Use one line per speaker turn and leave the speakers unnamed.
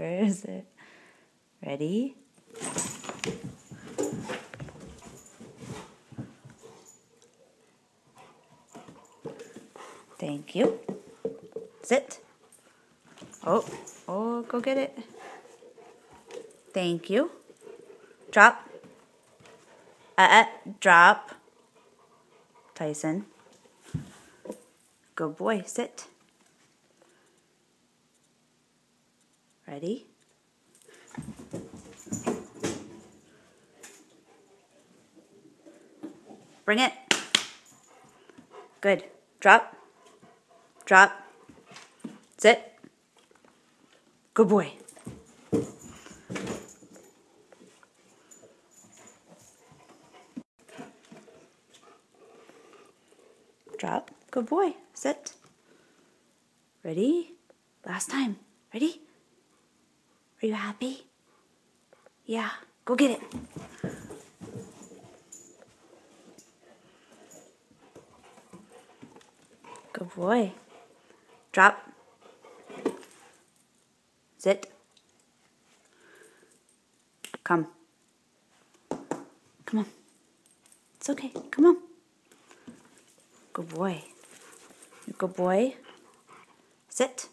Where is it? Ready? Thank you. Sit. Oh, go get it. Thank you. Drop. Drop. Tyson. Good boy. Sit. Ready? Bring it. Good. Drop. Drop. Sit. Good boy. Drop. Good boy. Sit. Ready? Last time. Ready? Are you happy? Yeah. Go get it. Good boy. Drop. Sit. Come. Come on. It's okay. Come on. Good boy. Good boy. Sit.